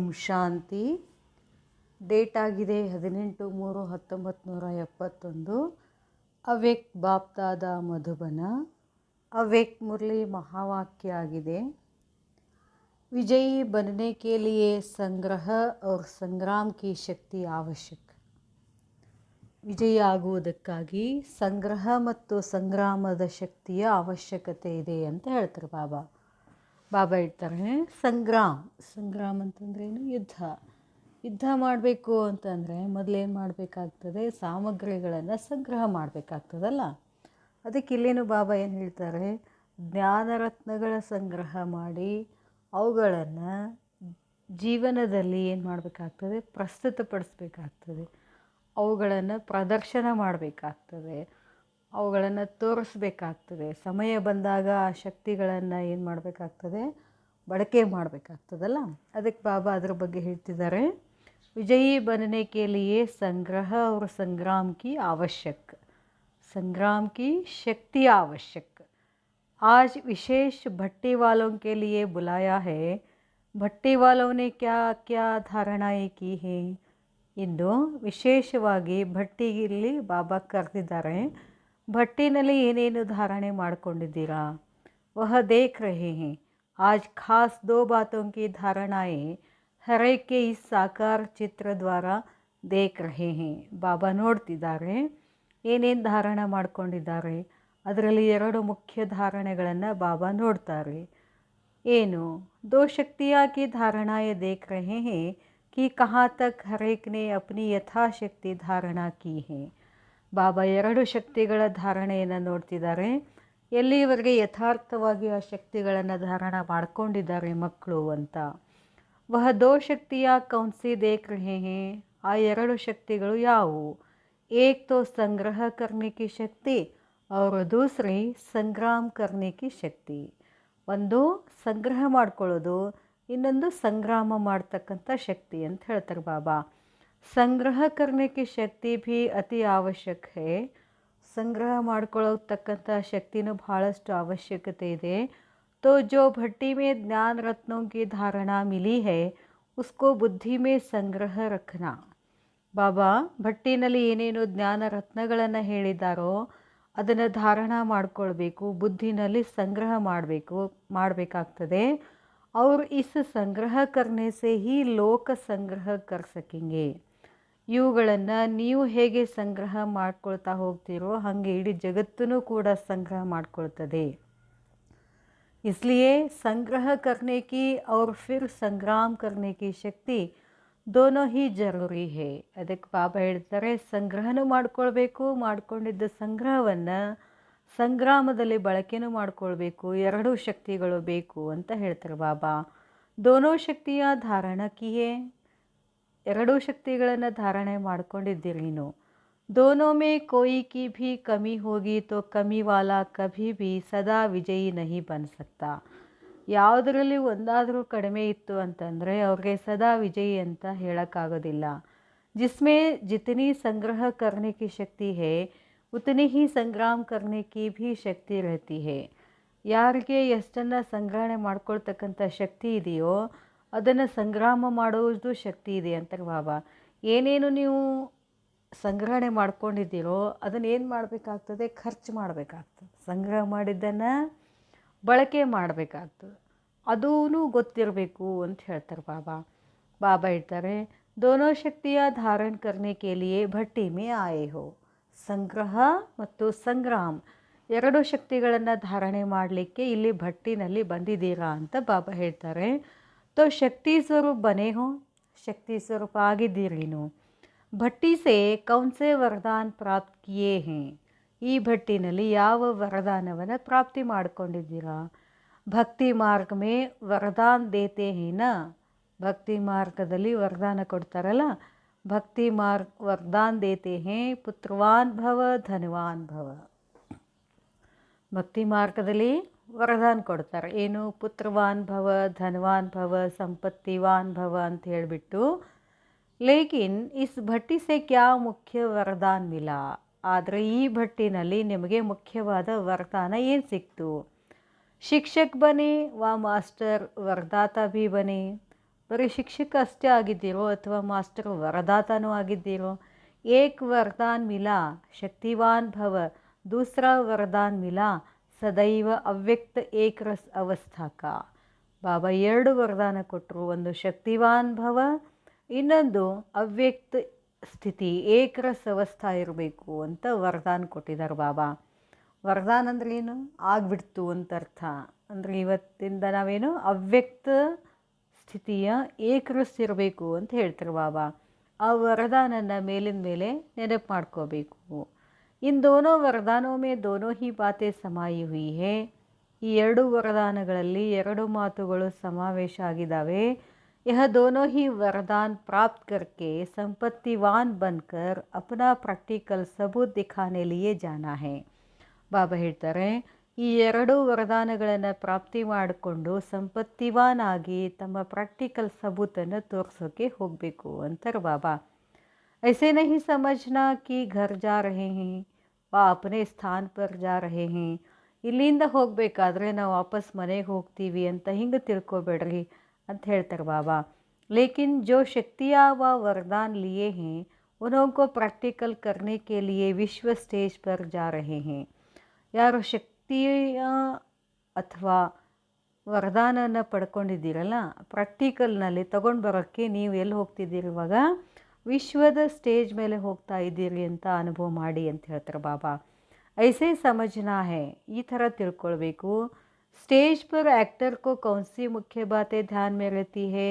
ಓಂ ಶಾಂತಿ. Date ಆಗಿದೆ 18/3/1971. ಅವ್ಯಕ್ತ ಬಾಪ್ದಾದ ಮಧುಬನ. ಅವ್ಯಕ್ತ ಮುರಳಿ महावाक्य आಗಿದೆ. विजयी बनने के लिए संग्रह और संग्राम की शक्ति आवश्यक. ವಿಜಯಿ ಆಗುವುದಕ್ಕಾಗಿ ಸಂಗ್ರಹ ಮತ್ತು ಸಂಗ್ರಾಮದ ಶಕ್ತಿಯ ಅವಶ್ಯಕತೆ ಇದೆ ಅಂತ ಹೇಳ್ತಾರೆ ಬಾಬಾ. ಹೇಳ್ತಾರೆ ಸಂಗ್ರಾಮ ಅಂತಂದ್ರೇನು? ಯುದ್ಧ ಮಾಡಬೇಕು ಅಂತಂದರೆ ಮೊದಲೇನು ಮಾಡಬೇಕಾಗ್ತದೆ? ಸಾಮಗ್ರಿಗಳನ್ನು ಸಂಗ್ರಹ ಮಾಡಬೇಕಾಗ್ತದಲ್ಲ. ಅದಕ್ಕೆ ಇಲ್ಲೇನು ಬಾಬಾ ಏನು ಹೇಳ್ತಾರೆ? ಜ್ಞಾನರತ್ನಗಳ ಸಂಗ್ರಹ ಮಾಡಿ ಅವುಗಳನ್ನು ಜೀವನದಲ್ಲಿ ಏನು ಮಾಡಬೇಕಾಗ್ತದೆ? ಪ್ರಸ್ತುತಪಡಿಸ್ಬೇಕಾಗ್ತದೆ. ಅವುಗಳನ್ನು ಪ್ರದರ್ಶನ ಮಾಡಬೇಕಾಗ್ತದೆ, ಅವುಗಳನ್ನು ತೋರಿಸ್ಬೇಕಾಗ್ತದೆ. ಸಮಯ ಬಂದಾಗ ಆ ಶಕ್ತಿಗಳನ್ನು ಏನು ಮಾಡಬೇಕಾಗ್ತದೆ? ಬಳಕೆ ಮಾಡಬೇಕಾಗ್ತದಲ್ಲ. ಅದಕ್ಕೆ ಬಾಬಾ ಅದರ ಬಗ್ಗೆ ಹೇಳ್ತಿದ್ದಾರೆ. ವಿಜಯಿ बनने के लिए संग्रह और संग्राम की आवश्यक, संग्राम की शक्ति आवश्यक. आज विशेष भट्टी वालों के लिए बुलाया है. भट्टी वालों ने क्या क्या धारणाएं की है? ಇಂದು ವಿಶೇಷವಾಗಿ ಭಟ್ಟಿಯಲ್ಲಿ ಬಾಬಾ ಕರೆದಿದ್ದಾರೆ. ಭಟ್ಟಿನಲ್ಲಿ ಏನೇನು ಧಾರಣೆ ಮಾಡಿಕೊಂಡಿದ್ದೀರಾ? ವಹ ದೇಖ್ ರಹೆ ಹೇ. ಆಜ್ ಖಾಸ್ ದೋ ಬಾತೋಂ ಕಿ ಧಾರಣಾಯೇ ಹರ್ ಏಕ್ ಕೆ ಇಸ್ ಸಾಕಾರ ಚಿತ್ರ ದ್ವಾರ ದೇಖ್ ರಹೆ ಹೇ. ಬಾಬಾ ನೋಡ್ತಿದ್ದಾರೆ ಏನೇನು ಧಾರಣ ಮಾಡ್ಕೊಂಡಿದ್ದಾರೆ. ಅದರಲ್ಲಿ 2 ಮುಖ್ಯ ಧಾರಣೆಗಳನ್ನು ಬಾಬಾ ನೋಡ್ತಾರೆ. ಏನು? ದೋ ಶಕ್ತಿಯಾ ಕಿ ಧಾರಣಾಯೇ ದೇಖ್ ರಹೆ ಹೇ कि कहाँ तक हर एक ने अपनी यथाशक्ति धारणा की है. ಬಾಬಾ 2 ಶಕ್ತಿಗಳ ಧಾರಣೆಯನ್ನು ನೋಡ್ತಿದ್ದಾರೆ. ಎಲ್ಲಿವರೆಗೆ ಯಥಾರ್ಥವಾಗಿ ಆ ಶಕ್ತಿಗಳನ್ನು ಧಾರಣ ಮಾಡ್ಕೊಂಡಿದ್ದಾರೆ ಮಕ್ಕಳು ಅಂತ. ವಹ ದೋ ಶಕ್ತಿಯ ಕೌನ್ಸಿ ದೇಖ್ ರಹೆ ಹೇ. ಆ 2 ಶಕ್ತಿಗಳು ಯಾವುವು? ಏಕ್ ತೋ ಸಂಗ್ರಹ ಕರ್ನೆ ಕಿ ಶಕ್ತಿ और दूसरी ಸಂಗ್ರಾಮ ಕರ್ನೆ ಕಿ ಶಕ್ತಿ. ಒಂದು ಸಂಗ್ರಹ ಮಾಡ್ಕೊಳ್ಳೋದು, ಇನ್ನೊಂದು ಸಂಗ್ರಾಮ ಮಾಡ್ತಕ್ಕಂಥ ಶಕ್ತಿ ಅಂತ ಹೇಳ್ತಾರೆ ಬಾಬಾ. ಸಂಗ್ರಹ ಕರ್ನೆಗೆ ಶಕ್ತಿ ಭೀ ಅತಿ ಅವಶ್ಯಕ ಹೇ. ಸಂಗ್ರಹ ಮಾಡ್ಕೊಳ್ಳತಕ್ಕಂಥ ಶಕ್ತಿನೂ ಬಹಳಷ್ಟು ಅವಶ್ಯಕತೆ ಇದೆ. तो जो भट्टी में ज्ञान रत्नों की धारणा मिली है उसको बुद्धि में संग्रह रखना. ಬಾಬಾ ಭಟ್ಟಿನಲ್ಲಿ ಏನೇನು ಜ್ಞಾನ ರತ್ನಗಳನ್ನು ಹೇಳಿದ್ದಾರೋ ಅದನ್ನು ಧಾರಣ ಮಾಡ್ಕೊಳ್ಬೇಕು, ಬುದ್ಧಿನಲ್ಲಿ ಸಂಗ್ರಹ ಮಾಡಬೇಕಾಗ್ತದೆ. और इस संग्रह करने से ही ಲೋಕ ಸಂಗ್ರಹ कर सकेंगे. ಇವುಗಳನ್ನು ನೀವು ಹೇಗೆ ಸಂಗ್ರಹ ಮಾಡ್ಕೊಳ್ತಾ ಹೋಗ್ತೀರೋ ಹಾಗೆ ಇಡೀ ಜಗತ್ತೂ ಕೂಡ ಸಂಗ್ರಹ ಮಾಡ್ಕೊಳ್ತದೆ. इसलिए संग्रह करने की और फिर संग्राम करने की शक्ति दोनों ही जरूरी है. ಅದಕ್ಕೆ ಬಾಬಾ ಹೇಳ್ತಾರೆ ಸಂಗ್ರಹನೂ ಮಾಡ್ಕೊಳ್ಬೇಕು, ಮಾಡ್ಕೊಂಡಿದ್ದ ಸಂಗ್ರಹವನ್ನು ಸಂಗ್ರಾಮದಲ್ಲಿ ಬಳಕೆನೂ ಮಾಡ್ಕೊಳ್ಬೇಕು. 2 ಶಕ್ತಿಗಳು ಬೇಕು ಅಂತ ಹೇಳ್ತಾರೆ ಬಾಬಾ. ದೋನೋ ಶಕ್ತಿಯ ಧಾರಣ ಕಿಯೇ. 2 ಶಕ್ತಿಗಳನ್ನು ಧಾರಣೆ ಮಾಡ್ಕೊಂಡಿದ್ದೀರಿ ನೀನು. ದೋನೋ ಮೇ ಕೋಯಿ ಕಿ ಭೀ ಕಮಿ ಹೋಗಿ ತೋ ಕಮಿ ವಾಲಾ ಕಭಿ ಭೀ ಸದಾ ವಿಜಯಿ ನಹಿ ಬನ್ ಸಕ್ತಾ. ಯಾವುದರಲ್ಲಿ ಒಂದಾದರೂ ಕಡಿಮೆ ಇತ್ತು ಅಂತಂದರೆ ಅವ್ರಿಗೆ ಸದಾ ವಿಜಯಿ ಅಂತ ಹೇಳೋಕ್ಕಾಗೋದಿಲ್ಲ. ಜಿಸ್ಮೇ ಜಿತನಿ ಸಂಗ್ರಹ ಕರ್ನೆ ಕಿ ಶಕ್ತಿ ಹೇ ಉತನಿ ಹಿ ಸಂಗ್ರಾಮ ಕರ್ನೆ ಕಿ ಭೀ ಶಕ್ತಿ ರಹತಿ ಹೇ. ಯಾರಿಗೆ ಎಷ್ಟನ್ನು ಸಂಗ್ರಹಣೆ ಮಾಡ್ಕೊಳ್ತಕ್ಕಂಥ ಶಕ್ತಿ ಇದೆಯೋ ಅದನ್ನು ಸಂಗ್ರಾಮ ಮಾಡುವುದು ಶಕ್ತಿ ಇದೆ ಅಂತಾರೆ ಬಾಬಾ. ಏನೇನು ನೀವು ಸಂಗ್ರಹಣೆ ಮಾಡ್ಕೊಂಡಿದ್ದೀರೋ ಅದನ್ನು ಏನು ಮಾಡಬೇಕಾಗ್ತದೆ? ಖರ್ಚು ಮಾಡಬೇಕಾಗ್ತದೆ. ಸಂಗ್ರಹ ಮಾಡಿದ್ದನ್ನು ಬಳಕೆ ಮಾಡಬೇಕಾಗ್ತದೆ. ಅದೂ ಗೊತ್ತಿರಬೇಕು ಅಂತ ಹೇಳ್ತಾರೆ ಬಾಬಾ. ಹೇಳ್ತಾರೆ ದೋನೋ ಶಕ್ತಿಯ ಧಾರಣ ಕರ್ನೆ ಕೆ ಲಿಯೇ ಭಟ್ಟಿ ಮೇ ಆಯೇ ಹೋ. ಸಂಗ್ರಹ ಮತ್ತು ಸಂಗ್ರಾಮ 2 ಶಕ್ತಿಗಳನ್ನು ಧಾರಣೆ ಮಾಡಲಿಕ್ಕೆ ಇಲ್ಲಿ ಭಟ್ಟಿನಲ್ಲಿ ಬಂದಿದ್ದೀರಾ ಅಂತ ಬಾಬಾ ಹೇಳ್ತಾರೆ. ತೋ ಶಕ್ತಿ ಸ್ವರೂಪ ಬನೇ ಹೋ. ಶಕ್ತಿ ಸ್ವರೂಪ ಆಗಿದ್ದೀರಿ ನೀವು. ಭಟ್ಟಿ ಸೇ ಕೌನ್ಸೆ ವರದಾನ್ ಪ್ರಾಪ್ತ ಕಿಯೇ ಹೇ. ಈ ಭಟ್ಟಿನಲ್ಲಿ ಯಾವ ವರದಾನವನ್ನು ಪ್ರಾಪ್ತಿ ಮಾಡಿಕೊಂಡಿದ್ದೀರಾ? ಭಕ್ತಿ ಮಾರ್ಗ ಮೇ ವರದಾನ್ ದೇತೆ ಹೇನ. ಭಕ್ತಿ ಮಾರ್ಗದಲ್ಲಿ ವರದಾನ ಕೊಡ್ತಾರಲ್ಲ, ಭಕ್ತಿ ಮಾರ್ಗ ವರದಾನ್ ದೇತೆ ಹೇ ಪುತ್ರವಾನ್ ಭವ ಧನವಾನ್ ಭವ. ಭಕ್ತಿ ಮಾರ್ಗದಲ್ಲಿ ವರದಾನ ಕೊಡ್ತಾರೆ. ಏನು? ಪುತ್ರವಾನ್ ಭವ, ಧನವಾನ್ ಭವ, ಸಂಪತ್ತಿವಾನ್ ಭವ ಅಂತ ಹೇಳಿಬಿಟ್ಟು. ಲೇಕಿನ್ ಇಸ್ ಭಟ್ಟಿ ಸೆ ಕ್ಯಾ ಮುಖ್ಯ ವರದಾನ ಮಿಲಾ. ಆದರೆ ಈ ಭಟ್ಟಿನಲ್ಲಿ ನಿಮಗೆ ಮುಖ್ಯವಾದ ವರದಾನ ಏನು ಸಿಕ್ತು? ಶಿಕ್ಷಕ್ ಬನೆ ವ ಮಾಸ್ಟರ್ ವರದಾತ ಭೀ ಬನೆ. ಬರೀ ಶಿಕ್ಷಕ ಅಷ್ಟೇ ಆಗಿದ್ದೀರೋ ಅಥವಾ ಮಾಸ್ಟರ್ ವರದಾತನೂ ಆಗಿದ್ದೀರೋ? ಏಕ್ ವರದಾನ್ ಮಿಲಾ ಶಕ್ತಿವಾನ್ ಭವ, ದೂಸರಾ ವರದಾನ್ ಮಿಲಾ ಸದೈವ ಅವ್ಯಕ್ತ ಏಕ್ ರಸ್ ಅವಸ್ಥಾ ಕಾ. ಬಾಬಾ 2 ವರದಾನ ಕೊಟ್ಟರು. ಒಂದು ಶಕ್ತಿವಾನ್ ಭವ, ಇನ್ನೊಂದು ಅವ್ಯಕ್ತ ಸ್ಥಿತಿ ಏಕರಸ್ ಅವಸ್ಥಾ ಇರಬೇಕು ಅಂತ ವರದಾನ ಕೊಟ್ಟಿದ್ದಾರೆ ಬಾಬಾ. ವರದಾನ ಅಂದ್ರೆ ಏನು? ಆಗ್ಬಿಡ್ತು ಅಂತ ಅರ್ಥ. ಅಂದರೆ ಇವತ್ತಿಂದ ನಾವೇನು ಅವ್ಯಕ್ತ ಸ್ಥಿತಿಯ ಏಕರಸ್ ಇರಬೇಕು ಅಂತ ಹೇಳ್ತಾರೆ ಬಾಬಾ. ಆ ವರದಾನನ ಮೇಲಿನ ಮೇಲೆ ನೆನಪು ಮಾಡ್ಕೋಬೇಕು. ಇನ್ ದೋನೋ ವರದಾನೋ ಮೇ ದೋನೋ ಹಿ ಬಾತೆ ಸಮಾಯಿ ಹುಯಿ ಹೇ. ಈ 2 ವರದಾನಗಳಲ್ಲಿ 2 ಮಾತುಗಳು ಸಮಾವೇಶ ಆಗಿದ್ದಾವೆ. यह दोनों ही वरदान प्राप्त करके संपत्तिवान बनकर अपना प्रैक्टिकल सबूत दिखाने लिए जाना है. ಬಾಬಾ ಹೇಳ್ತಾರೆ, ಈ 2 ವರದಾನಗಳನ್ನು ಪ್ರಾಪ್ತಿ ಮಾಡಿಕೊಂಡು ಸಂಪತ್ತಿವಾನ್ ಆಗಿ ತಮ್ಮ ಪ್ರಾಕ್ಟಿಕಲ್ ಸಬೂತನ್ನು ತೋರಿಸೋಕ್ಕೆ ಹೋಗಬೇಕು ಅಂತಾರೆ ಬಾಬಾ. ऐसे नहीं समझना कि घर जा रहे हैं वा अपने स्थान पर जा रहे हैं. ಇಲ್ಲಿಂದ ಹೋಗಬೇಕಾದ್ರೆ ನಾವು ವಾಪಸ್ ಮನೆಗೆ ಹೋಗ್ತೀವಿ ಅಂತ ಹಿಂಗೆ ತಿಳ್ಕೊಬೇಡ್ರಿ ಅಂತ ಹೇಳ್ತಾರೆ ಬಾಬಾ. लेकिन जो शक्तियाँ व वरदान लिए हैं उनको प्रैक्टिकल करने के लिए विश्व स्टेज पर जा रहे हैं. ಯಾರು ಶಕ್ತಿಯ ಅಥವಾ ವರದಾನನ ಪಡ್ಕೊಂಡಿದ್ದೀರಲ್ಲ, ಪ್ರಾಕ್ಟಿಕಲ್ನಲ್ಲಿ ತಗೊಂಡು ಬರೋಕ್ಕೆ ನೀವು ಎಲ್ಲಿ ಹೋಗ್ತಿದ್ದೀರಿ? ಇವಾಗ ವಿಶ್ವದ ಸ್ಟೇಜ್ ಮೇಲೆ ಹೋಗ್ತಾ ಇದ್ದೀರಿ ಅಂತ ಅನುಭವ ಮಾಡಿ ಅಂತ ಹೇಳ್ತಾರೆ ಬಾಬಾ. ಐಸೇ ಸಮಜ್ನಾ ಹೇ, ಈ ಥರ ತಿಳ್ಕೊಳ್ಬೇಕು. ಸ್ಟೇಜ್ ಪರ್ ಆ್ಯಕ್ಟರ್ ಕೋ ಕೌನ್ಸಿ ಮುಖ್ಯ ಬಾತೆ ಧ್ಯಾನ್ ಮೇ रहती है.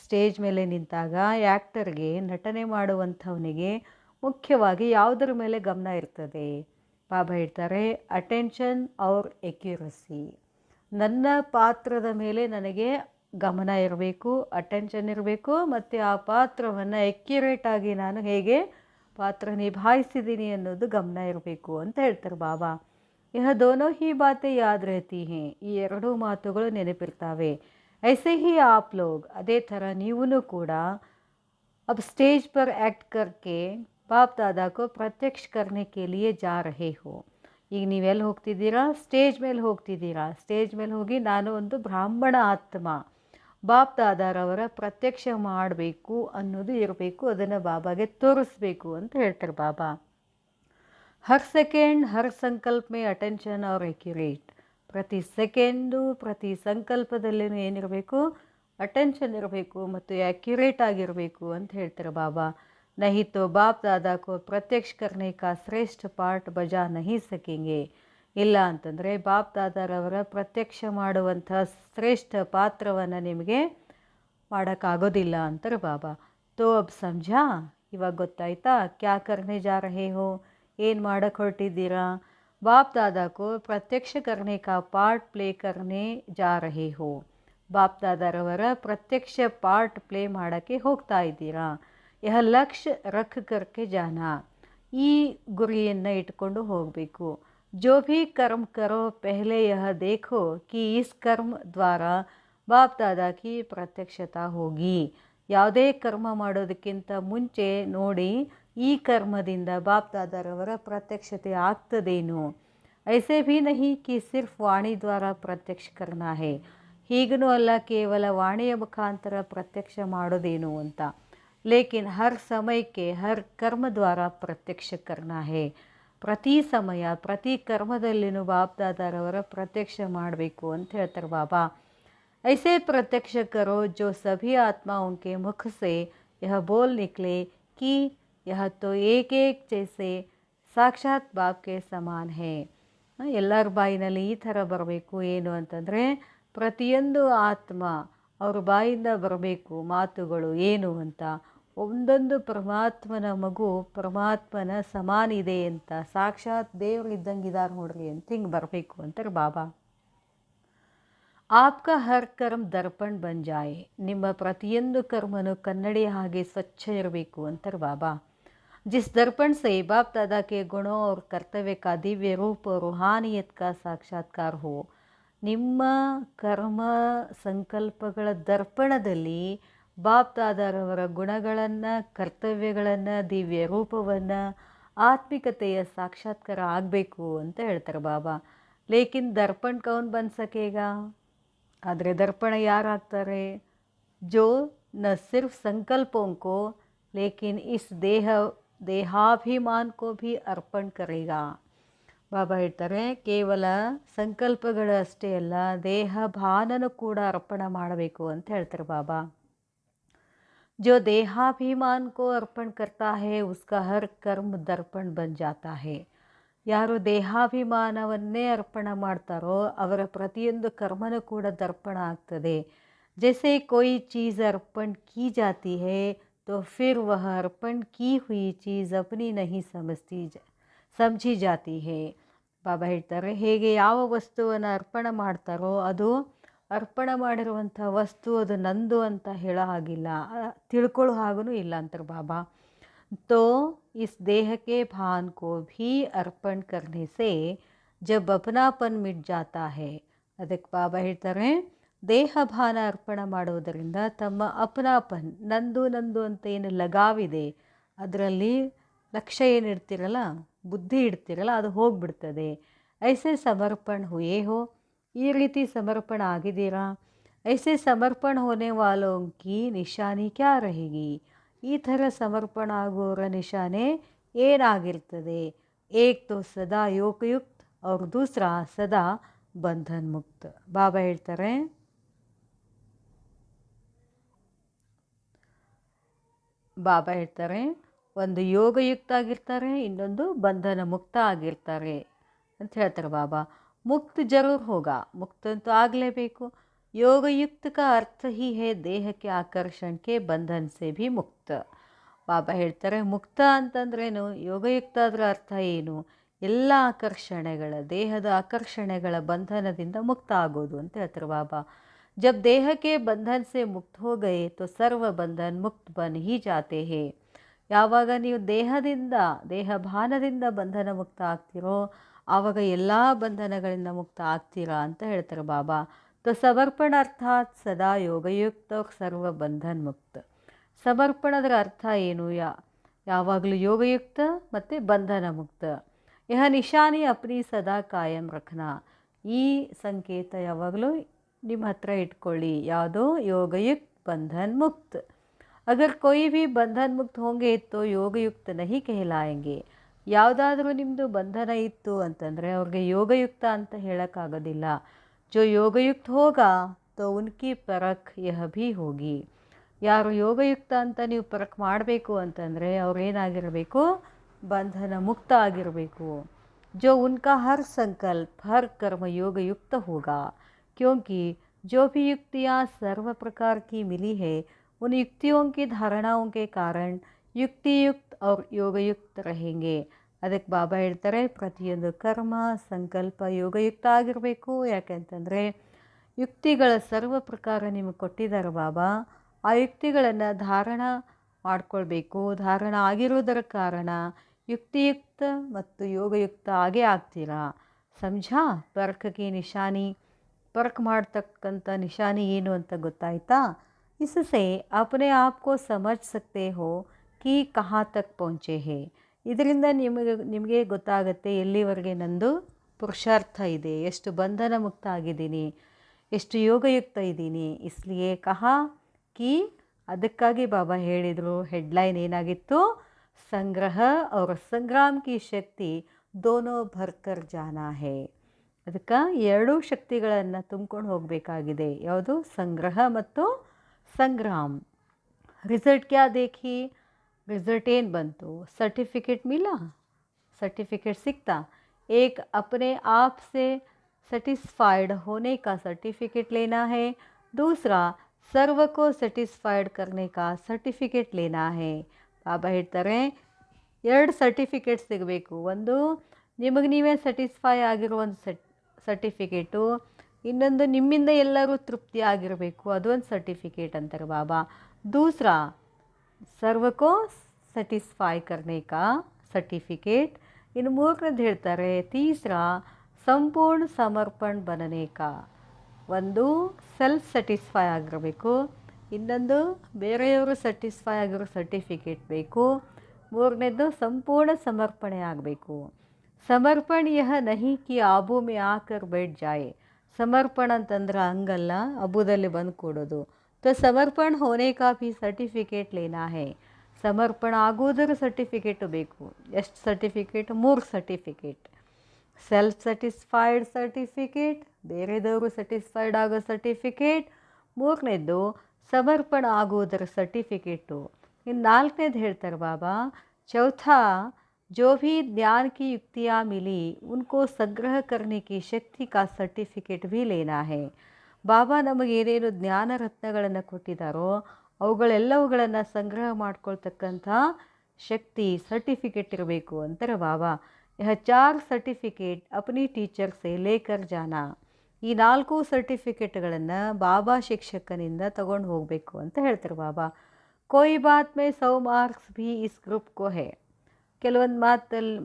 ಸ್ಟೇಜ್ ಮೇಲೆ ನಿಂತಾಗ ಆ್ಯಕ್ಟರ್ಗೆ, ನಟನೆ ಮಾಡುವಂಥವನಿಗೆ ಮುಖ್ಯವಾಗಿ ಯಾವುದರ ಮೇಲೆ ಗಮನ ಇರ್ತದೆ? ಬಾಬಾ ಹೇಳ್ತಾರೆ, ಅಟೆನ್ಷನ್ ಔರ್ ಎಕ್ಯುರಸಿ. ನನ್ನ ಪಾತ್ರದ ಮೇಲೆ ನನಗೆ ಗಮನ ಇರಬೇಕು, ಅಟೆನ್ಷನ್ ಇರಬೇಕು, ಮತ್ತು ಆ ಪಾತ್ರವನ್ನು ಎಕ್ಯುರೇಟಾಗಿ ನಾನು ಹೇಗೆ ಪಾತ್ರ ನಿಭಾಯಿಸಿದ್ದೀನಿ ಅನ್ನೋದು ಗಮನ ಇರಬೇಕು ಅಂತ ಹೇಳ್ತಾರೆ ಬಾಬಾ. ಯಹ ದೋನೋ ಹಿ ಬಾತೆ ಯಾದ್ ರಹತಿ ಹೇ, ಈ 2 ಮಾತುಗಳು ನೆನಪಿರ್ತಾವೆ. ऐसे ही आप लोग, ಅದೇ ಥರ ನೀವೂ ಕೂಡ अब स्टेज पर एक्ट करके बाप दादा को प्रत्यक्ष करने के लिए जा रहे हो. ಈಗ ನೀವೆಲ್ಲಿ ಹೋಗ್ತಿದ್ದೀರಾ? ಸ್ಟೇಜ್ ಮೇಲೆ ಹೋಗ್ತಿದ್ದೀರಾ. ಸ್ಟೇಜ್ ಮೇಲೆ ಹೋಗಿ ನಾನು ಒಂದು ಬ್ರಾಹ್ಮಣ ಆತ್ಮ, ಬಾಪ್ ದಾದಾರವರ ಪ್ರತ್ಯಕ್ಷ ಮಾಡಬೇಕು ಅನ್ನೋದು ಇರಬೇಕು. ಅದನ್ನು ಬಾಬಾಗೆ ತೋರಿಸ್ಬೇಕು ಅಂತ ಹೇಳ್ತಾರೆ ಬಾಬಾ. ಹರ್ ಸೆಕೆಂಡ್ ಹರ್ ಸಂಕಲ್ಪ ಮೇ ಅಟೆನ್ಷನ್ ಅವ್ರ ಎಕ್ಯುರೇಟ್. ಪ್ರತಿ ಸೆಕೆಂಡು ಪ್ರತಿ ಸಂಕಲ್ಪದಲ್ಲಿನೂ ಏನಿರಬೇಕು? ಅಟೆನ್ಷನ್ ಇರಬೇಕು ಮತ್ತು ಆ್ಯಕ್ಯುರೇಟ್ ಆಗಿರಬೇಕು ಅಂತ ಹೇಳ್ತಾರೆ ಬಾಬಾ. नहीं तो बाप दादा को प्रत्यक्ष करने का श्रेष्ठ पाठ बजा नहीं सकेंगे. ಇಲ್ಲ ಅಂತಂದರೆ ಬಾಪ್ ದಾದಾರವರ ಪ್ರತ್ಯಕ್ಷ ಮಾಡುವಂಥ ಶ್ರೇಷ್ಠ ಪಾತ್ರವನ್ನು ನಿಮಗೆ ಮಾಡೋಕ್ಕಾಗೋದಿಲ್ಲ ಅಂತಾರೆ ಬಾಬಾ. ತೋ ಅಬ್ ಸಮझा, ಇವಾಗ ಗೊತ್ತಾಯ್ತಾ? ಕ್ಯಾ ಕರ್ನೆ ಜಾ ರಹೆ ಹೋ, ಏನು ಮಾಡೋಕ್ಕೆ ಹೊರಟಿದ್ದೀರಾ? ಬಾಪ್ दादा को प्रत्यक्ष करने का पार्ट प्ले करने जा रहे हो. ಬಾಪ್ ದಾದಾರವರ ಪ್ರತ್ಯಕ್ಷ ಪಾರ್ಟ್ ಪ್ಲೇ ಮಾಡೋಕ್ಕೆ ಹೋಗ್ತಾ ಇದ್ದೀರಾ. ಯಹ ಲಕ್ಷ್ಯ ರಖ್ ಕರ್ಕೆ ಜಾನ, ಈ ಗುರಿಯನ್ನು ಇಟ್ಕೊಂಡು ಹೋಗಬೇಕು. ಜೋ ಭಿ ಕರ್ಮ ಕರೋ ಪೆಹಲೆ ಯಹ ದೇಖೋ ಕಿ ಇಸ್ ಕರ್ಮ ದ್ವಾರ ಬಾಪ್ ದಾದಾ ಕಿ ಪ್ರತ್ಯಕ್ಷತಾ ಹೋಗಿ. ಯಾವುದೇ ಕರ್ಮ ಮಾಡೋದಕ್ಕಿಂತ ಮುಂಚೆ ನೋಡಿ, ಈ ಕರ್ಮದಿಂದ ಬಾಪ್ ದಾದಾರವರ ಪ್ರತ್ಯಕ್ಷತೆ ಆಗ್ತದೇನು. ಐಸೆ ಭಿ ನಹಿ ಕಿ ಸಿರ್ಫ್ ವಾಣಿ ದ್ವಾರ ಪ್ರತ್ಯಕ್ಷ ಕರ್ನಾ ಹೇ, ಹೀಗೂ ಅಲ್ಲ ಕೇವಲ ವಾಣಿಯ ಮುಖಾಂತರ ಪ್ರತ್ಯಕ್ಷ ಮಾಡೋದೇನು ಅಂತ. लेकिन हर समय के हर कर्म द्वारा प्रत्यक्ष करना है. ಪ್ರತಿ ಸಮಯ ಪ್ರತಿ ಕರ್ಮದಲ್ಲಿನೂ ಬಾಪ್ ದಾದಾರವರ ಪ್ರತ್ಯಕ್ಷ ಮಾಡಬೇಕು ಅಂತ ಹೇಳ್ತಾರೆ ಬಾಬಾ. ऐसे प्रत्यक्ष करो जो सभी आत्माओं के मुख से यह बोल निकले कि यह तो एक एक जैसे साक्षात बाप के समान है. ಎಲ್ಲರ ಬಾಯಿನಲ್ಲಿ ಈ ಥರ ಬರಬೇಕು. ಏನು ಅಂತಂದರೆ, ಪ್ರತಿಯೊಂದು ಆತ್ಮ ಅವ್ರ ಬಾಯಿಂದ ಬರಬೇಕು ಮಾತುಗಳು ಏನು ಅಂತ. ಒಂದೊಂದು ಪರಮಾತ್ಮನ ಮಗು ಪರಮಾತ್ಮನ ಸಮಾನ ಇದೆ ಅಂತ, ಸಾಕ್ಷಾತ್ ದೇವರು ಇದ್ದಂಗಿದ್ದಾರೆ ನೋಡ್ರಿ ಅಂತ ಹಿಂಗೆ ಬರಬೇಕು ಅಂತಾರೆ ಬಾಬಾ. ಆಪ್ಕ ಹರ್ ಕರ್ಮ ದರ್ಪಣ್ ಬನ್ ಜಾಯೆ, ನಿಮ್ಮ ಪ್ರತಿಯೊಂದು ಕರ್ಮನು ಕನ್ನಡಿ ಹಾಗೆ ಸ್ವಚ್ಛ ಇರಬೇಕು ಅಂತಾರೆ ಬಾಬಾ. जिस दर्पण से बाप दादा के गुणों और कर्तव्य का दिव्य रूप और रूहानियत का साक्षात्कार हो. ನಿಮ್ಮ ಕರ್ಮ ಸಂಕಲ್ಪಗಳ ದರ್ಪಣದಲ್ಲಿ ಬಾಪ್ ದಾದಾರವರ ಗುಣಗಳನ್ನು, ಕರ್ತವ್ಯಗಳನ್ನು, ದಿವ್ಯ ರೂಪವನ್ನು, ಆತ್ಮಿಕತೆಯ ಸಾಕ್ಷಾತ್ಕಾರ ಆಗಬೇಕು ಅಂತ ಹೇಳ್ತಾರೆ ಬಾಬಾ. ಲೇಕಿನ್ ದರ್ಪಣ್ ಕೌನ್ ಬನ್ ಸಕೇಗ, ಆದರೆ ದರ್ಪಣ ಯಾರಾಗ್ತಾರೆ? जो न सिर्फ संकल्पों को लेकिन इस देहाभिमान को भी अर्पण करेगा. ಬಾಬಾ ಹೇಳ್ತಾರೆ ಕೇವಲ ಸಂಕಲ್ಪಗಳು ಅಷ್ಟೇ ಅಲ್ಲ, ದೇಹ ಭಾನನು ಕೂಡ ಅರ್ಪಣೆ ಮಾಡಬೇಕು ಅಂತ ಹೇಳ್ತಾರೆ ಬಾಬಾ. जो देहाभिमान को अर्पण करता है उसका हर कर्म दर्पण बन जाता है. ಯಾರು ದೇಹಾಭಿಮಾನವನ್ನೇ ಅರ್ಪಣೆ ಮಾಡ್ತಾರೋ ಅವರ ಪ್ರತಿಯೊಂದು ಕರ್ಮನೂ ಕೂಡ ದರ್ಪಣ ಆಗ್ತದೆ. जैसे कोई चीज़ अर्पण की जाती है तो फिर वह अर्पण की हुई चीज़ अपनी नहीं समझी जाती है. ಬಾಬಾ ಹೇಳ್ತಾರೆ ಹೇಗೆ ಯಾವ ವಸ್ತುವನ್ನು ಅರ್ಪಣೆ ಮಾಡ್ತಾರೋ ಅದು ಅರ್ಪಣೆ ಮಾಡಿರುವಂಥ ವಸ್ತು ಅದು ನಂದು ಅಂತ ಹೇಳೋ ಹಾಗಿಲ್ಲ, ತಿಳ್ಕೊಳ್ಳೋ ಹಾಗೂ ಇಲ್ಲ ಅಂತಾರೆ ಬಾಬಾ. तो इस देह के भान को भी अर्पण करने से जब अपनापन मिट जाता है. ಅದಕ್ಕೆ ಬಾಬಾ ಹೇಳ್ತಾರೆ ದೇಹ ಭಾನ ಅರ್ಪಣೆ ಮಾಡುವುದರಿಂದ ತಮ್ಮ ಅಪನಾಪನ್ ನಂದು ನಂದು ಅಂತ ಏನು ಲಗಾವಿದೆ ಅದರಲ್ಲಿ ಲಕ್ಷ್ಯ ಏನಿಡ್ತಿರಲ್ಲ, ಬುದ್ಧಿ ಇಡ್ತಿರಲ್ಲ, ಅದು ಹೋಗಿಬಿಡ್ತದೆ. ಐಸೆ ಸಮರ್ಪಣ ಹುಯೇ ಹೋ, ಈ ರೀತಿ ಸಮರ್ಪಣ ಆಗಿದ್ದೀರಾ. ಐಸೆ ಸಮರ್ಪಣ ಹೋನೆ ವಾಲೋं की ನಿಶಾನಿ ಕ್ಯಾ रहेगी, ಈ ಥರ ಸಮರ್ಪಣ ಆಗೋರ ನಿಶಾನೆ ಏನಾಗಿರ್ತದೆ. ಏಕ್ ತೋ ಸದಾ ಯೋಗಯುಕ್ತ और दूसरा ಸದಾ ಬಂಧನ್ ಮುಕ್ತ. ಬಾಬಾ ಹೇಳ್ತಾರೆ ಒಂದು ಯೋಗಯುಕ್ತ ಆಗಿರ್ತಾರೆ, ಇನ್ನೊಂದು ಬಂಧನ ಮುಕ್ತ ಆಗಿರ್ತಾರೆ ಅಂತ ಹೇಳ್ತಾರೆ ಬಾಬಾ. ಮುಕ್ತ ಜರೂರ್ ಹೋಗ, ಮುಕ್ತ ಅಂತೂ ಆಗಲೇಬೇಕು. ಯೋಗಯುಕ್ತ का अर्थ ही है देह के आकर्षण के बंधन से भी मुक्त. ಬಾಬಾ ಹೇಳ್ತಾರೆ ಮುಕ್ತ ಅಂತಂದ್ರೇನು, ಯೋಗಯುಕ್ತ ಅದರ ಅರ್ಥ ಏನು, ಎಲ್ಲ ಆಕರ್ಷಣೆಗಳ ದೇಹದ ಆಕರ್ಷಣೆಗಳ ಬಂಧನದಿಂದ ಮುಕ್ತ ಆಗೋದು ಅಂತ ಹೇಳ್ತಾರೆ ಬಾಬಾ. जब देह के बंधन से मुक्त हो गए तो सर्व बंधन मुक्त बन ही जाते हैं. ಯಾವಾಗ ನೀವು ದೇಹ ಭಾನದಿಂದ ಬಂಧನ ಮುಕ್ತ ಆಗ್ತಿರೋ ಆವಾಗ ಎಲ್ಲ ಬಂಧನಗಳಿಂದ ಮುಕ್ತ ಆಗ್ತೀರಾ ಅಂತ ಹೇಳ್ತಾರೆ ಬಾಬಾ. तो समर्पण अर्थात सदा ಯೋಗಯುಕ್ತ ಸರ್ವ ಬಂಧನ್ ಮುಕ್ತ. ಸಮರ್ಪಣದ ಅರ್ಥ ಏನು, ಯಾವಾಗಲೂ ಯೋಗಯುಕ್ತ ಮತ್ತು ಬಂಧನ ಮುಕ್ತ. ಯಹ ನಿಶಾನಿ ಅಪ್ನಿ ಸದಾ ಕಾಯಂ ರಖನಾ, ಈ ಸಂಕೇತ ಯಾವಾಗಲೂ ನಿಮ್ಮ ಹತ್ರ ಇಟ್ಕೊಳ್ಳಿ. ಯಾವುದೋ ಯೋಗಯುಕ್ತ ಬಂಧನ್ ಮುಕ್ತ. अगर कोई भी बंधन मुक्त होंगे तो ಯೋಗಯುಕ್ತ नहीं कहलाएंगे. ಯಾವುದಾದ್ರೂ ನಿಮ್ಮದು ಬಂಧನ ಇತ್ತು ಅಂತಂದರೆ ಅವ್ರಿಗೆ ಯೋಗಯುಕ್ತ ಅಂತ ಹೇಳೋಕ್ಕಾಗೋದಿಲ್ಲ. जो ಯೋಗಯುಕ್ತ ಹೋಗಾ तो उनकी परख यह भी होगी. ಯಾರು ಯೋಗಯುಕ್ತ ಅಂತ ನೀವು ಪರಖ್ ಮಾಡಬೇಕು ಅಂತಂದರೆ ಅವ್ರೇನಾಗಿರಬೇಕು, ಬಂಧನ ಮುಕ್ತ ಆಗಿರಬೇಕು. जो उनका हर संकल्प हर कर्म योगयुक्त होगा, क्योंकि जो भी युक्तियाँ सर्व प्रकार की मिली है उन युक्तियों की धारणाओं के कारण युक्तियुक्त और ಯೋಗಯುಕ್ತ रहेंगे. ಅದಕ್ಕೆ ಬಾಬಾ ಹೇಳ್ತಾರೆ ಪ್ರತಿಯೊಂದು ಕರ್ಮ ಸಂಕಲ್ಪ ಯೋಗಯುಕ್ತ ಆಗಿರಬೇಕು. ಯಾಕೆಂತಂದರೆ ಯುಕ್ತಿಗಳ ಸರ್ವ ಪ್ರಕಾರ ನಿಮಗೆ ಕೊಟ್ಟಿದ್ದಾರೆ ಬಾಬಾ. ಆ ಯುಕ್ತಿಗಳನ್ನು ಧಾರಣ ಮಾಡ್ಕೊಳ್ಬೇಕು. ಧಾರಣ ಆಗಿರೋದರ ಕಾರಣ ಯುಕ್ತಿಯುಕ್ತ ಮತ್ತು ಯೋಗಯುಕ್ತ ಆಗೇ ಆಗ್ತೀರಾ. ಸಮझा ಪರಖಕ್ಕೆ ನಿಶಾನಿ, ಪರಖ್ ಮಾಡ್ತಕ್ಕಂಥ ನಿಶಾನಿ ಏನು ಅಂತ ಗೊತ್ತಾಯ್ತಾ. इससे अपने आप को समझ सकते हो कि कहाँ तक पहुँचे हैं. ಇದರಿಂದ ನಿಮಗೆ ಗೊತ್ತಾಗುತ್ತೆ ಎಲ್ಲಿವರೆಗೆ ನಂದು ಪುರುಷಾರ್ಥ ಇದೆ, ಎಷ್ಟು ಬಂಧನ ಮುಕ್ತ ಆಗಿದ್ದೀನಿ, ಎಷ್ಟು ಯೋಗಯುಕ್ತ ಇದ್ದೀನಿ. ಇಸ್ಲಿಯೇ ಕಹಾ ಕಿ, ಅದಕ್ಕಾಗಿ ಬಾಬಾ ಹೇಳಿದರು ಹೆಡ್ಲೈನ್ ಏನಾಗಿತ್ತು, ಸಂಗ್ರಹ और ಸಂಗ್ರಾಮ್ ಕಿ ಶಕ್ತಿ ದೋನೋ ಭರ್ಕರ್ ಜಾನಾ ಹೇ. ಅದಕ್ಕೆ ಎರಡೂ ಶಕ್ತಿಗಳನ್ನು ತುಂಬ್ಕೊಂಡು ಹೋಗಬೇಕಾಗಿದೆ. ಯಾವುದು, ಸಂಗ್ರಹ ಮತ್ತು संग्राम. रिजल्ट क्या देखी, रिजल्ट ಏನು ಬಂತು, सर्टिफिकेट मिला, सर्टिफिकेट सिक्ता. एक अपने आप से सेटिस्फाइड होने का सर्टिफिकेट लेना है, दूसरा सर्व को सेटिस्फाइड करने का सर्टिफिकेट लेना है. ಬಾಬಾ ಹೇಳ್ತಾರೆ ಎರಡು ಸರ್ಟಿಫಿಕೇಟ್ ಸಿಗಬೇಕು. ಒಂದು ನಿಮಗೆ ನೀವೇ ಸ್ಯಾಟಿಸ್ಫೈ ಆಗಿರೋ ಒಂದು ಸರ್ಟಿಫಿಕೇಟು, ಇನ್ನೊಂದು ನಿಮ್ಮಿಂದ ಎಲ್ಲರೂ ತೃಪ್ತಿ ಆಗಿರಬೇಕು, ಅದೊಂದು ಸರ್ಟಿಫಿಕೇಟ್ ಅಂತಾರೆ ಬಾಬಾ. दूसरा सर्व को सेटिस्फाई करने का सर्टिफिकेट. ಇನ್ನು ಮೂರನೇದು ಹೇಳ್ತಾರೆ ತೀಸರಾ ಸಂಪೂರ್ಣ ಸಮರ್ಪಣ ಬನನೆ ಕಾ. ಒಂದು ಸೆಲ್ಫ್ ಸ್ಯಾಟಿಸ್ಫೈ ಆಗಿರಬೇಕು, ಇನ್ನೊಂದು ಬೇರೆಯವರು ಸ್ಯಾಟಿಸ್ಫೈ ಆಗಿರೋ ಸರ್ಟಿಫಿಕೇಟ್ ಬೇಕು, ಮೂರನೇದು ಸಂಪೂರ್ಣ ಸಮರ್ಪಣೆ ಆಗಬೇಕು. ಸಮರ್ಪಣ ಯಹ ನಹಿ ಕಿ ಆಬು ಮೇ ಆಕರ್ बैठ जाए. ಸಮರ್ಪಣ ಅಂತಂದ್ರೆ ಹಂಗಲ್ಲ ಅಬುದಲ್ಲಿ ಬಂದು ಕೂಡೋದು. तो समर्पण होने का भी सर्टिफिकेट लेना है. ಸಮರ್ಪಣ ಆಗೋದರ ಸರ್ಟಿಫಿಕೇಟು ಬೇಕು. ಎಷ್ಟು certificate? 3 certificate. Self satisfied certificate, ಬೇರೆದವರು ಸ್ಯಾಟಿಸ್ಫೈಡ್ ಆಗೋ ಸರ್ಟಿಫಿಕೇಟ್, ಮೂರನೇದು ಸಮರ್ಪಣ ಆಗೋದರ ಸರ್ಟಿಫಿಕೇಟು. ಇನ್ನು ನಾಲ್ಕನೇದು ಹೇಳ್ತಾರೆ ಬಾಬಾ, ಚೌಥಾ जो भी ज्ञान की युक्तियाँ मिली उनको संग्रह करने की शक्ति का सर्टिफिकेट भी लेना है. ಬಾಬಾ ನಮಗೇನೇನು ಜ್ಞಾನ ರತ್ನಗಳನ್ನು ಕೊಟ್ಟಿದ್ದಾರೋ ಅವುಗಳೆಲ್ಲವುಗಳನ್ನು ಸಂಗ್ರಹ ಮಾಡ್ಕೊಳ್ತಕ್ಕಂಥ ಶಕ್ತಿ ಸರ್ಟಿಫಿಕೇಟ್ ಇರಬೇಕು ಅಂತಾರೆ ಬಾಬಾ. यह 4 ಸರ್ಟಿಫಿಕೇಟ್ अपनी ಟೀಚರ್ से लेकर जाना. ಈ 4 ಸರ್ಟಿಫಿಕೇಟ್ಗಳನ್ನು ಬಾಬಾ ಶಿಕ್ಷಕನಿಂದ ತಗೊಂಡು ಹೋಗಬೇಕು ಅಂತ ಹೇಳ್ತಾರೆ ಬಾಬಾ. कोई बात में 100 मार्क्स भी इस ग्रुप को है. ಕೆಲವೊಂದು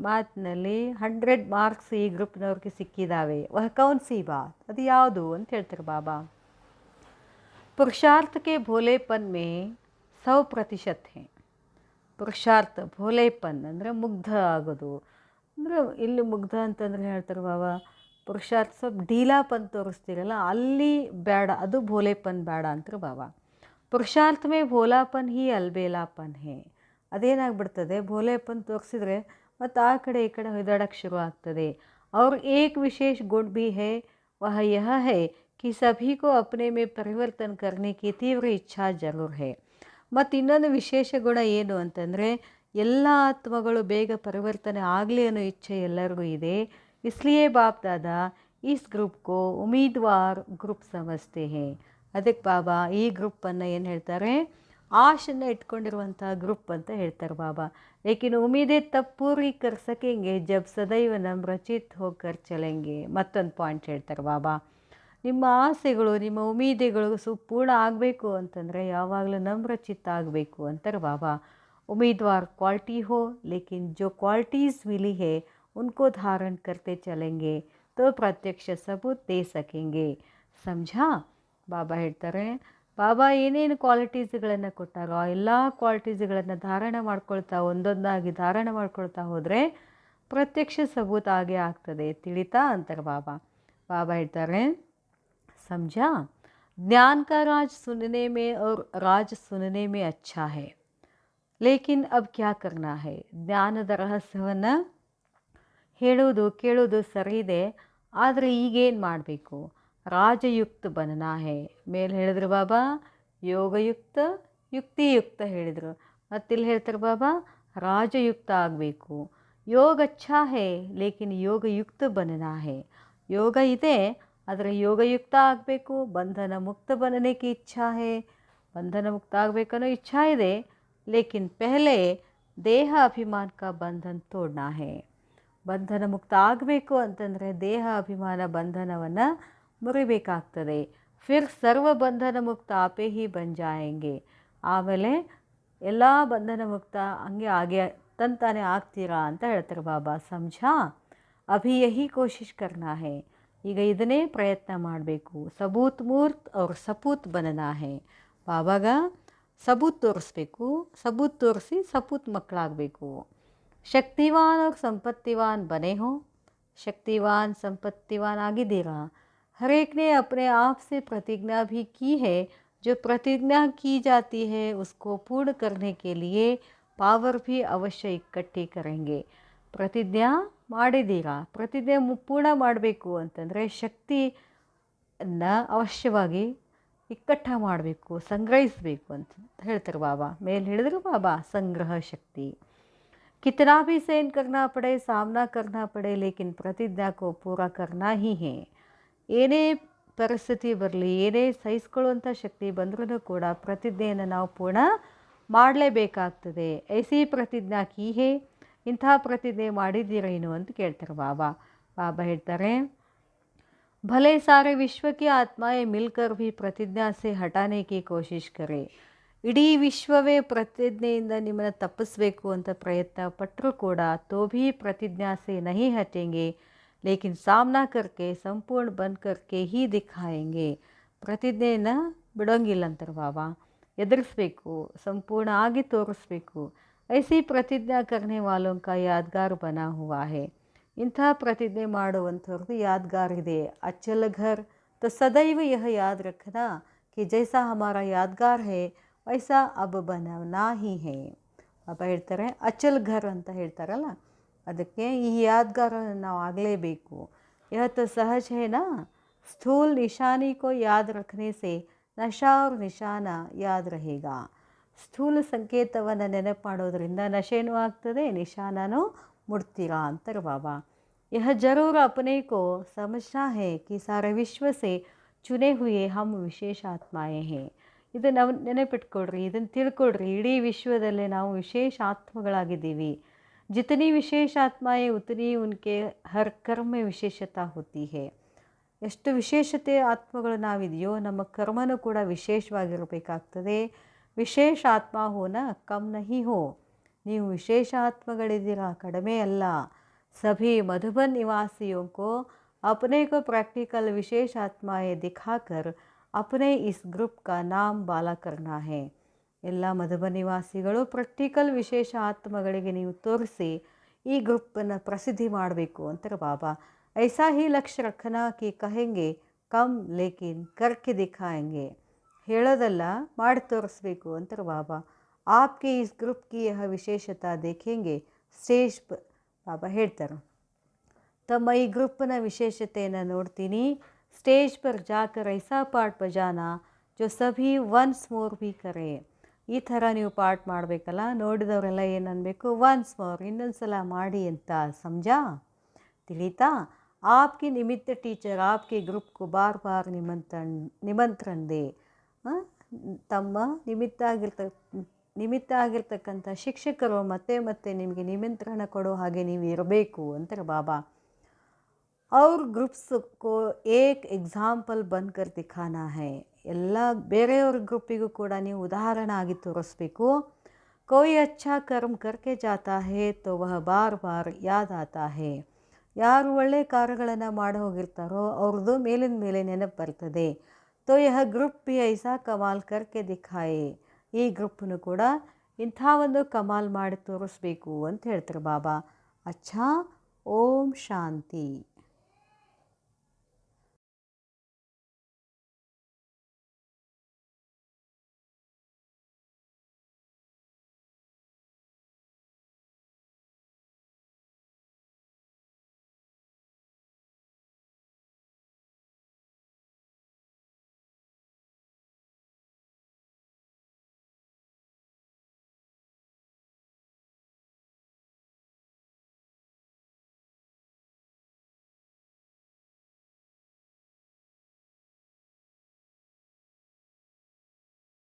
ಮಾತಿನಲ್ಲಿ 100 ಮಾರ್ಕ್ಸ್ ಈ ಗ್ರೂಪ್ನವ್ರಿಗೆ ಸಿಕ್ಕಿದ್ದಾವೆ. ವಹ ಕೌನ್ ಸಿ ಬಾತ್, ಅದು ಯಾವುದು ಅಂತ ಹೇಳ್ತಾರೆ ಬಾಬಾ. ಪುರುಷಾರ್ಥ ಕೆ ಭೋಲೆಪನ್ ಮೇ 100% ಹೇ. ಪುರುಷಾರ್ಥ ಭೋಲೆಪನ್ ಅಂದರೆ ಮುಗ್ಧ ಆಗೋದು. ಅಂದರೆ ಇಲ್ಲಿ ಮುಗ್ಧ ಅಂತಂದರೆ ಹೇಳ್ತಾರೆ ಬಾಬಾ, ಪುರುಷಾರ್ಥ ಸ್ವಲ್ಪ ಡೀಲಾಪನ್ ತೋರಿಸ್ತೀರಲ್ಲ ಅಲ್ಲಿ ಬೇಡ, ಅದು ಭೋಲೆಪನ್ ಬೇಡ ಅಂತಾರೆ ಬಾಬಾ. ಪುರುಷಾರ್ಥ ಮೇ ಭೋಲಾಪನ್ ಹಿ ಅಲ್ಬೇಲಾಪನ್ ಹೇ. ಅದೇನಾಗ್ಬಿಡ್ತದೆ, ಭೋಲೆಪನ್ ತೋರಿಸಿದ್ರೆ ಮತ್ತು ಆ ಕಡೆ ಈ ಕಡೆ ಹೊಯ್ದಾಡಕ್ಕೆ ಶುರು ಆಗ್ತದೆ. और एक विशेष गुण भी है, वह यह है कि सभी को अपने में परिवर्तन करने की तीव्र इच्छा जरूर है. ಮತ್ತು ಇನ್ನೊಂದು ವಿಶೇಷ ಗುಣ ಏನು ಅಂತಂದರೆ, ಎಲ್ಲ ಆತ್ಮಗಳು ಬೇಗ ಪರಿವರ್ತನೆ ಆಗಲಿ ಅನ್ನೋ ಇಚ್ಛೆ ಎಲ್ಲರಿಗೂ ಇದೆ. इसलिए बाप दादा इस ग्रुप को उम्मीदवार ग्रुप समझते हैं. ಅದಕ್ಕೆ ಬಾಬಾ ಈ ಗ್ರೂಪನ್ನು ಏನು ಹೇಳ್ತಾರೆ, ಆಶನ್ನು ಇಟ್ಕೊಂಡಿರುವಂಥ ಗ್ರೂಪ್ ಅಂತ ಹೇಳ್ತಾರೆ ಬಾಬಾ. ಲೇಕಿನ್ ಉಮೀದೆ ತಪ್ಪು ಪೂರಿ ಕರ್ ಸಕೆಂಗೆ ಜಬ್ ಸದೈವ ನಮ್ರಚಿತ್ ಹೋಗರ್ ಚಲೆಂಗೆ. ಮತ್ತೊಂದು ಪಾಯಿಂಟ್ ಹೇಳ್ತಾರೆ ಬಾಬಾ, ನಿಮ್ಮ ಆಸೆಗಳು ನಿಮ್ಮ ಉಮೀದೆಗಳು ಪೂರ್ಣ ಆಗಬೇಕು ಅಂತಂದರೆ ಯಾವಾಗಲೂ ನಮ್ರಚಿತ್ತ ಆಗಬೇಕು ಅಂತಾರೆ ಬಾಬಾ. ಉಮೀದ್ವಾರ್ ಕ್ವಾಲಿಟಿ ಹೋ, ಲೇಕಿನ್ ಜೋ ಕ್ವಾಲಿಟೀಸ್ ಮಿಲಿ ಹೇ ಉನ್ಕೋ ಧಾರಣ ಕರ್ತೆ ಚಲೆಂಗೆ ತೋ ಪ್ರತ್ಯಕ್ಷ ಸಬೂತ್ ದೇ ಸಕೆಂಗೆ. ಸಮझा. ಬಾಬಾ ಹೇಳ್ತಾರೆ, ಬಾಬಾ ಏನೇನು ಕ್ವಾಲಿಟೀಸ್ಗಳನ್ನು ಕೊಟ್ಟಾರೋ ಆ ಎಲ್ಲ ಕ್ವಾಲಿಟೀಸ್ಗಳನ್ನು ಧಾರಣ ಮಾಡ್ಕೊಳ್ತಾ ಒಂದೊಂದಾಗಿ ಧಾರಣ ಮಾಡ್ಕೊಳ್ತಾ ಹೋದರೆ ಪ್ರತ್ಯಕ್ಷ ಸಬೂತ್ ಆಗೇ ಆಗ್ತದೆ, ತಿಳಿತಾ ಅಂತಾರೆ ಬಾಬಾ. ಬಾಬಾ ಹೇಳ್ತಾರೆ, समझा. ज्ञान का राज सुनने में और राज सुनने में अच्छा है, लेकिन अब क्या करना है. ಜ್ಞಾನದ ರಹಸ್ಯವನ್ನು ಹೇಳೋದು ಕೇಳೋದು ಸರಿ ಇದೆ, ಆದರೆ ಈಗೇನು ಮಾಡಬೇಕು. ರಾಜಯುಕ್ತ ಬನನಾ ಹೇ. ಮೇಲೆ ಹೇಳಿದ್ರು ಬಾಬಾ ಯೋಗಯುಕ್ತ ಯುಕ್ತಿಯುಕ್ತ ಹೇಳಿದರು, ಮತ್ತಿಲ್ಲಿ ಹೇಳ್ತಾರೆ ಬಾಬಾ ರಾಜಯುಕ್ತ ಆಗಬೇಕು. ಯೋಗ ಅಚ್ಚಾ ಹೇ, ಲೇಕಿನ್ ಯೋಗಯುಕ್ತ ಬನನಾ ಹೇ. ಯೋಗ ಇದೆ, ಆದರೆ ಯೋಗಯುಕ್ತ ಆಗಬೇಕು. ಬಂಧನ ಮುಕ್ತ ಬನನೆ ಕಿ ಇಚ್ಛಾ ಹೇ. ಬಂಧನ ಮುಕ್ತ ಆಗಬೇಕನ್ನೋ ಇಚ್ಛಾ ಇದೆ, ಲೇಕಿನ್ ಪೆಹಲೆ ದೇಹ ಅಭಿಮಾನ ಕಾ ಬಂಧನ ತೋಡ್ನಾ ಹೇ. ಬಂಧನ ಮುಕ್ತ ಆಗಬೇಕು ಅಂತಂದರೆ ದೇಹ ಅಭಿಮಾನ ಬಂಧನವನ್ನು ಮುರಿಬೇಕಾಗ್ತದೆ. ಫಿರ್ ಸರ್ವ ಬಂಧನ ಮುಕ್ತ ಆಪೇ ಹಿ ಬನ್ ಜಾಯೆಂಗೆ. ಆಮೇಲೆ ಎಲ್ಲ ಬಂಧನ ಮುಕ್ತ ಹಂಗೆ ಹಾಗೆ ತಂತಾನೆ ಆಗ್ತೀರಾ ಅಂತ ಹೇಳ್ತಾರೆ ಬಾಬಾ. ಸಮझा. ಅಭಿ ಯಹಿ ಕೋಶಿಶ್ ಕರ್ನಾ ಹೇ. ಈಗ ಇದನ್ನೇ ಪ್ರಯತ್ನ ಮಾಡಬೇಕು. ಸಬೂತ್ ಮೂರ್ತ್ ಅವ್ರ ಸಪೂತ್ ಬನನಾ ಹೇ. ಬಾಬಾಗ ಸಬೂತ್ ತೋರಿಸ್ಬೇಕು, ಸಬೂತ್ ತೋರಿಸಿ ಸಪೂತ್ ಮಕ್ಕಳಾಗಬೇಕು. ಶಕ್ತಿವಾನ್ ಅವ್ರ ಸಂಪತ್ತಿವಾನ್ ಬನೆ ಹೋ. ಶಕ್ತಿವಾನ್ ಸಂಪತ್ತಿವಾನ್ ಆಗಿದ್ದೀರಾ. हर एक ने अपने आप से प्रतिज्ञा भी की है. जो प्रतिज्ञा की जाती है उसको पूर्ण करने के लिए पावर भी अवश्य इकट्ठी करेंगे. ಪ್ರತಿಜ್ಞಾ ಮಾಡಿದ್ದೀರಾ, ಪ್ರತಿಜ್ಞೆ ಪೂರ್ಣ ಮಾಡಬೇಕು ಅಂತಂದರೆ ಶಕ್ತಿಯನ್ನು ಅವಶ್ಯವಾಗಿ ಇಕ್ಕಟ್ಟ ಮಾಡಬೇಕು, ಸಂಗ್ರಹಿಸಬೇಕು ಅಂತ ಹೇಳ್ತಾರೆ ಬಾಬಾ. ಮೇಲೆ ಹೇಳಿದ್ರು ಬಾಬಾ ಸಂಗ್ರಹ ಶಕ್ತಿ. कितना भी सहन करना पड़े, सामना करना पड़े, लेकिन प्रतिज्ञा को पूरा करना ही है. ಏನೇ ಪರಿಸ್ಥಿತಿ ಬರಲಿ, ಏನೇ ಸಹಿಸ್ಕೊಳ್ಳುವಂಥ ಶಕ್ತಿ ಬಂದ್ರೂ ಕೂಡ ಪ್ರತಿಜ್ಞೆಯನ್ನು ನಾವು ಪೂರ್ಣ ಮಾಡಲೇಬೇಕಾಗ್ತದೆ. ಐಸಿ ಪ್ರತಿಜ್ಞಾ ಕೀ ಹೇ. ಇಂಥ ಪ್ರತಿಜ್ಞೆ ಮಾಡಿದ್ದೀರೇನು ಅಂತ ಕೇಳ್ತಾರೆ ಬಾಬಾ. ಬಾಬಾ ಹೇಳ್ತಾರೆ, ಭಲೆ ಸಾರೆ ವಿಶ್ವಕ್ಕೆ ಆತ್ಮಾಯೇ ಮಿಲ್ಕರ್ ಭಿ ಪ್ರತಿಜ್ಞಾ ಸೆ ಹಟಾನೆ ಕಿ ಕೋಶಿಶ್ ಕರೆ. ಇಡೀ ವಿಶ್ವವೇ ಪ್ರತಿಜ್ಞೆಯಿಂದ ನಿಮ್ಮನ್ನು ತಪ್ಪಿಸ್ಬೇಕು ಅಂತ ಪ್ರಯತ್ನ ಪಟ್ಟರೂ ಕೂಡ ತೋ ಭಿ ಪ್ರತಿಜ್ಞಾ ಸೆ ನಹಿ ಹಟೆಂಗೆ, ಲೇಕಿನ್ ಸಾಮ್ನಾ ಕರ್ಕೆ ಸಂಪೂರ್ಣ ಬಂದ್ ಕರ್ಕೆ ಹೀ ದಿಖಾಯೆಂಗೆ. ಪ್ರತಿಜ್ಞೆಯನ್ನು ಬಿಡೋಂಗಿಲ್ಲ ಅಂತಾರೆ ಬಾಬಾ, ಎದುರಿಸ್ಬೇಕು, ಸಂಪೂರ್ಣ ಆಗಿ ತೋರಿಸ್ಬೇಕು. ಐಸಿ ಪ್ರತಿಜ್ಞಾ ಕರ್ನೆ ವಾಲೋಂ ಕಾ ಯಾದ್ಗಾರ್ ಬನಾ ಹುವಾ ಹೇ. ಇಂಥ ಪ್ರತಿಜ್ಞೆ ಮಾಡುವಂಥವ್ರದ್ದು ಯಾದ್ಗಾರ್ ಇದೆ. ಅಚ್ಚಲ ಘರ್ ತೋ ಸದೈವ ಯಹ ಯಾದ್ ರಖನಾ कि जैसा हमारा यादगार है वैसा अब बनना ही है. ಪಾಪ ಹೇಳ್ತಾರೆ ಅಚಲ್ ಘರ್ ಅಂತ ಹೇಳ್ತಾರಲ್ಲ, ಅದಕ್ಕೆ ಈ ಯಾದ್ಗಾರ ನಾವು ಆಗಲೇಬೇಕು. यह तो सहज है ना, स्थूल निशानी को याद रखने से नशा और निशाना याद रहेगा. ಸ್ಥೂಲ ಸಂಕೇತವನ್ನು ನೆನಪು ಮಾಡೋದ್ರಿಂದ ನಶೆನೂ ಆಗ್ತದೆ, ನಿಶಾನನೂ ಮುಡ್ತೀರಾ ಅಂತಾರೆ ಬಾಬಾ. यह जरूर अपने को समझना है कि सारे विश्व से चुने हुए हम विशेष आत्माएं हैं. ಇದು ನಾವು ನೆನಪಿಟ್ಕೊಡ್ರಿ, ಇದನ್ನು ತಿಳ್ಕೊಡ್ರಿ, ಇಡೀ ವಿಶ್ವದಲ್ಲೇ ನಾವು ವಿಶೇಷ ಆತ್ಮಗಳಾಗಿದ್ದೀವಿ. ಜಿತನಿ ವಿಶೇಷ ಆತ್ಮಾಯೇ ಉತನಿ ಉನ್ಕೆ ಹರ್ ಕರ್ಮ ವಿಶೇಷತಾ ಹೋತಿ ಹೇ. ಎಷ್ಟು ವಿಶೇಷತೆ ಆತ್ಮಗಳು ನಾವಿದೆಯೋ ನಮ್ಮ ಕರ್ಮನೂ ಕೂಡ ವಿಶೇಷವಾಗಿರಬೇಕಾಗ್ತದೆ. ವಿಶೇಷ ಆತ್ಮ ಹೋನ ಕಮ್ ನಹಿ ಹೋ. ನೀವು ವಿಶೇಷ ಆತ್ಮಗಳಿದ್ದೀರಾ, ಕಡಿಮೆ ಅಲ್ಲ. सभी मधुबन निवासियों को अपने को प्रैक्टिकल विशेष आत्माएं दिखाकर अपने इस ग्रुप का नाम बाला करना है. ಎಲ್ಲ ಮಧುಬನ್ ನಿವಾಸಿಗಳು ಪ್ರಾಕ್ಟಿಕಲ್ ವಿಶೇಷ ಆತ್ಮಗಳಿಗೆ ನೀವು ತೋರಿಸಿ ಈ ಗ್ರೂಪನ್ನು ಪ್ರಸಿದ್ಧಿ ಮಾಡಬೇಕು ಅಂತಾರೆ ಬಾಬಾ. ಐಸಾ ಹಿ ಲಕ್ಷ್ಯ ರಖನಾ ಕಿ ಕಹೆಂಗೆ ಕಮ್ ಲೇಕಿನ್ ಕರ್ಕೆ ದಿಖಾಯಂಗೆ. ಹೇಳೋದಲ್ಲ ಮಾಡಿ ತೋರಿಸ್ಬೇಕು ಅಂತಾರೆ ಬಾಬಾ. ಆಪ್ಗೆ ಇಸ್ ಗ್ರೂಪ್ ಕಿ ಯಹ ವಿಶೇಷತಾ ದೇಖೆಂಗೆ ಸ್ಟೇಜ್ ಬಾಬಾ ಹೇಳ್ತಾರೆ. ತಮ್ಮ ಈ ಗ್ರೂಪ್ನ ವಿಶೇಷತೆಯನ್ನು ನೋಡ್ತೀನಿ. ಸ್ಟೇಜ್ ಪರ್ ಜಾಕರ್ ಐಸಾ ಪಾಠ ಬಜಾನಾ ಜೋ ಸಭಿ ಒನ್ಸ್ ಮೋರ್ ಭಿ ಕರೆ. ಈ ಥರ ನೀವು ಪಾಠ ಮಾಡಬೇಕಲ್ಲ, ನೋಡಿದವರೆಲ್ಲ ಏನು ಅನ್ಬೇಕು, ಒನ್ಸ್ ಮೋರ್, ಇನ್ನೊಂದು ಸಲ ಮಾಡಿ ಅಂತ. ಸಮಜಾ, ತಿಳಿತಾ? ಆಪ್ಗೆ ನಿಮಿತ್ತ ಟೀಚರ್ ಆಪ್ಗೆ ಗ್ರೂಪ್ಗೂ ಬಾರ್ ಬಾರ್ ನಿಮಂತ್ರಣ ದೇ. ತಮ್ಮ ನಿಮಿತ್ತ ಆಗಿರ್ತಕ್ಕಂಥ ಶಿಕ್ಷಕರು ಮತ್ತೆ ಮತ್ತೆ ನಿಮಗೆ ನಿಮಂತ್ರಣ ಕೊಡೋ ಹಾಗೆ ನೀವು ಇರಬೇಕು ಅಂತಾರೆ ಬಾಬಾ. ಅವ್ರ ಗ್ರೂಪ್ಸ್ ಕೋ ಏಕ್ ಎಕ್ಸಾಂಪಲ್ ಬಂದ್ಕರ್ ದಿಖಾನಾ ಹೈ. ಎಲ್ಲ ಬೇರೆಯವ್ರ ಗ್ರೂಪಿಗೂ ಕೂಡ ನೀವು ಉದಾಹರಣೆ ಆಗಿ ತೋರಿಸ್ಬೇಕು. ಕೋಯಿ ಅಚ್ಚಾ ಕರ್ಮ ಕರ್ಕೆ ಜಾತಾ ಹೇ ತೋ ವಹ ಬಾರ್ ಬಾರ್ ಯಾದ್ ಆತಾ ಹೇ. ಯಾರು ಒಳ್ಳೆ ಕಾರ್ಯಗಳನ್ನು ಮಾಡಿ ಹೋಗಿರ್ತಾರೋ ಅವ್ರದ್ದು ಮೇಲಿನ ಮೇಲೆ ನೆನಪು ಬರ್ತದೆ. ತೋ ಯಹ ಗ್ರೂಪ್ ಭಿ ಐಸಾ ಕಮಾಲ್ ಕರ್ಕೆ ದಿಖಾಯೆ. ಈ ಗ್ರೂಪನ್ನು ಕೂಡ ಇಂಥ ಒಂದು ಕಮಾಲ್ ಮಾಡಿ ತೋರಿಸ್ಬೇಕು ಅಂತ ಹೇಳ್ತಾರೆ ಬಾಬಾ. ಅಚ್ಚಾ, ಓಂ ಶಾಂತಿ.